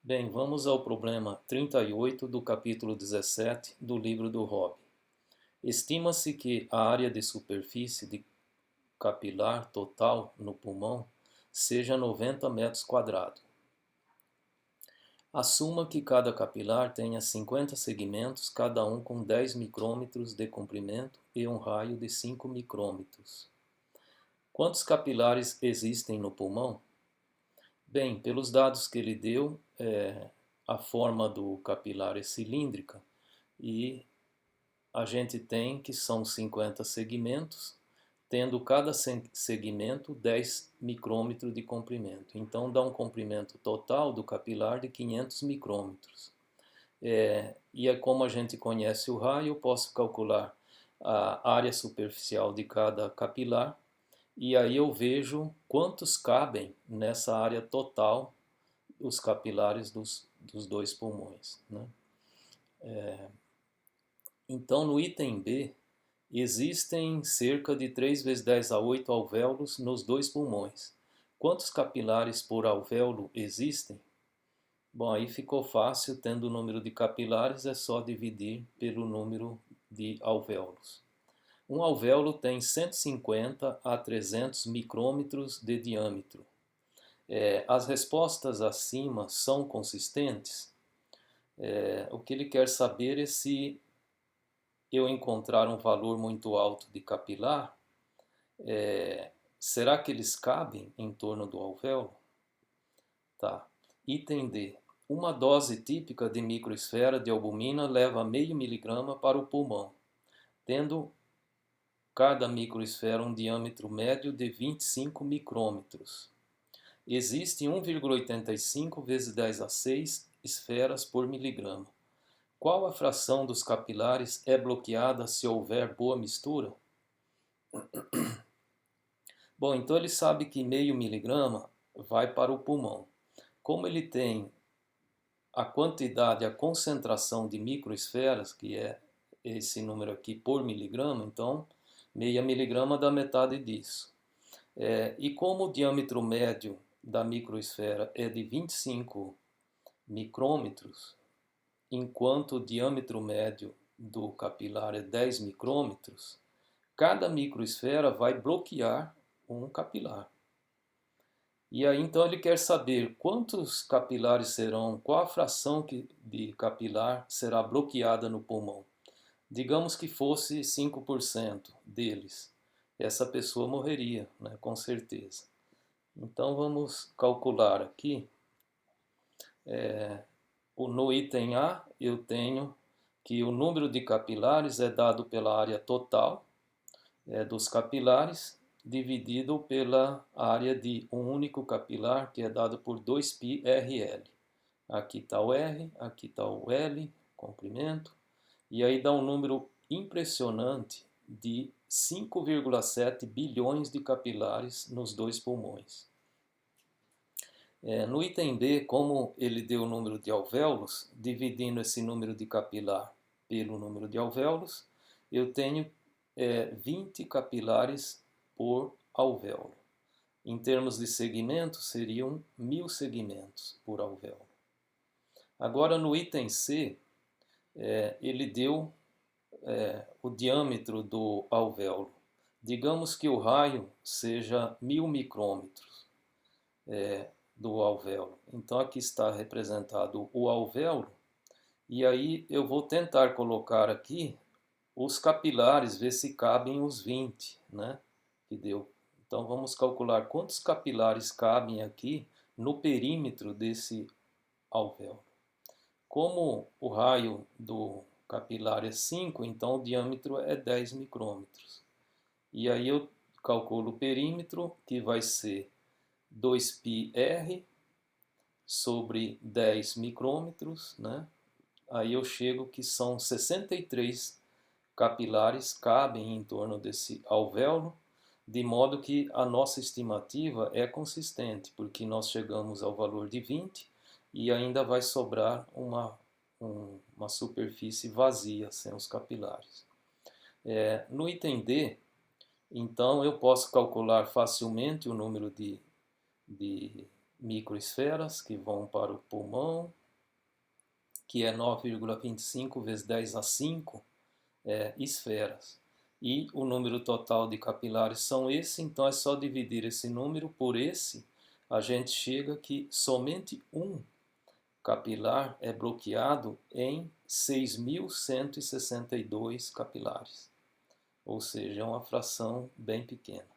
Bem, vamos ao problema 38 do capítulo 17 do livro do Hobby. Estima-se que a área de superfície de capilar total no pulmão seja 90 metros quadrados. Assuma que cada capilar tenha 50 segmentos, cada um com 10 micrômetros de comprimento e um raio de 5 micrômetros. Quantos capilares existem no pulmão? Bem, pelos dados que ele deu, a forma do capilar é cilíndrica e a gente tem que são 50 segmentos, tendo cada segmento 10 micrômetros de comprimento. Então dá um comprimento total do capilar de 500 micrômetros. E é como a gente conhece o raio, eu posso calcular a área superficial de cada capilar e aí eu vejo quantos cabem nessa área total os capilares dos dois pulmões, né? Então, no item B, existem cerca de 3 vezes 10 a 8 alvéolos nos dois pulmões. Quantos capilares por alvéolo existem? Bom, aí ficou fácil, tendo o número de capilares, é só dividir pelo número de alvéolos. Um alvéolo tem 150 a 300 micrômetros de diâmetro. As respostas acima são consistentes? O que ele quer saber é se eu encontrar um valor muito alto de capilar, será que eles cabem em torno do alvéolo? Tá. Item D. Uma dose típica de microesfera de albumina leva meio miligrama para o pulmão, tendo cada microesfera um diâmetro médio de 25 micrômetros. Existe 1,85 vezes 10 a 6 esferas por miligrama. Qual a fração dos capilares é bloqueada se houver boa mistura? Bom, então ele sabe que meio miligrama vai para o pulmão. Como ele tem a quantidade, a concentração de microesferas, que é esse número aqui por miligrama, então meia miligrama dá metade disso. E como o diâmetro médio da microesfera é de 25 micrômetros, enquanto o diâmetro médio do capilar é 10 micrômetros, cada microesfera vai bloquear um capilar. E aí então ele quer saber quantos capilares serão, qual a fração de capilar será bloqueada no pulmão. Digamos que fosse 5% deles. Essa pessoa morreria, né, com certeza. Então vamos calcular aqui. No item A eu tenho que o número de capilares é dado pela área total dos capilares dividido pela área de um único capilar, que é dado por 2πrl. Aqui está o R, aqui está o L, comprimento, e aí dá um número impressionante de 5,7 bilhões de capilares nos dois pulmões. No item B, como ele deu o número de alvéolos, dividindo esse número de capilar pelo número de alvéolos, eu tenho 20 capilares por alvéolo. Em termos de segmentos, seriam 1000 segmentos por alvéolo. Agora, no item C, ele deu o diâmetro do alvéolo. Digamos que o raio seja 1000 micrômetros do alvéolo. Então, aqui está representado o alvéolo, e aí eu vou tentar colocar aqui os capilares, ver se cabem os 20, né? Que deu. Então vamos calcular quantos capilares cabem aqui no perímetro desse alvéolo. Como o raio do capilar é 5, então o diâmetro é 10 micrômetros. E aí eu calculo o perímetro, que vai ser 2πr sobre 10 micrômetros, né? Aí eu chego que são 63 capilares cabem em torno desse alvéolo, de modo que a nossa estimativa é consistente, porque nós chegamos ao valor de 20 e ainda vai sobrar uma superfície vazia, sem os capilares. No item D, então eu posso calcular facilmente o número de microesferas que vão para o pulmão, que é 9,25 vezes 10 a 5 esferas. E o número total de capilares são esse, então é só dividir esse número por esse, a gente chega que somente um capilar é bloqueado em 6.162 capilares, ou seja, é uma fração bem pequena.